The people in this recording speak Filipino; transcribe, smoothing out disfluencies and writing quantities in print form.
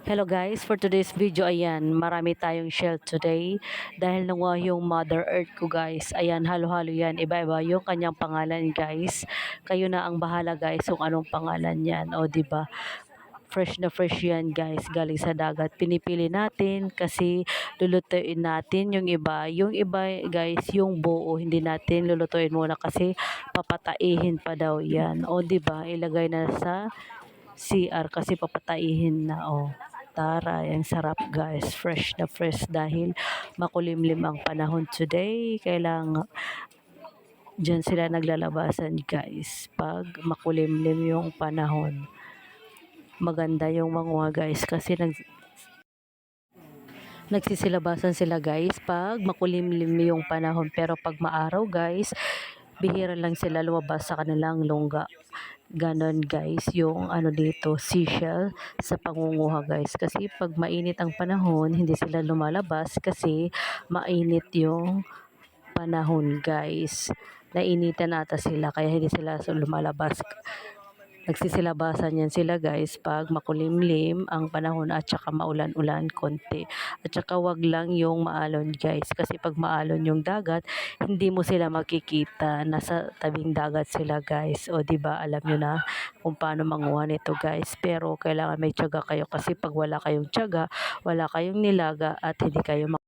Hello guys, for today's video, ayan, marami tayong shell today dahil nawa yung Mother Earth ko guys. Ayan, halo-halo yan, iba-iba yung kanyang pangalan guys. Kayo na ang bahala guys kung anong pangalan yan, o di ba? Fresh na fresh yan guys, galing sa dagat. Pinipili natin kasi lulutuin natin yung iba guys, yung buo, hindi natin lulutuin muna kasi papataihin pa daw yan. O di ba? Ilagay na sa CR kasi papataihin na, oh. Tara, ang sarap guys, fresh na fresh dahil makulimlim ang panahon today. Kailangan dyan sila naglalabasan guys pag makulimlim yung panahon. Maganda yung manguha guys kasi nagsisilabasan sila guys pag makulimlim yung panahon, pero pag maaraw guys, bihira lang sila lumabas sa kanilang lungga. Ganon guys yung ano dito, seashell sa pangunguha guys, kasi pag mainit ang panahon hindi sila lumalabas kasi mainit yung panahon guys. Nainitan ata sila kaya hindi sila lumalabas. Nagsisilabasan yan sila guys pag makulimlim ang panahon at saka maulan-ulan konti. At saka wag lang yung maalon guys, kasi pag maalon yung dagat, hindi mo sila makikita. Nasa tabing dagat sila guys. O di ba alam nyo na kung paano manguha nito guys. Pero kailangan may tiyaga kayo kasi pag wala kayong tiyaga, wala kayong nilaga at hindi kayo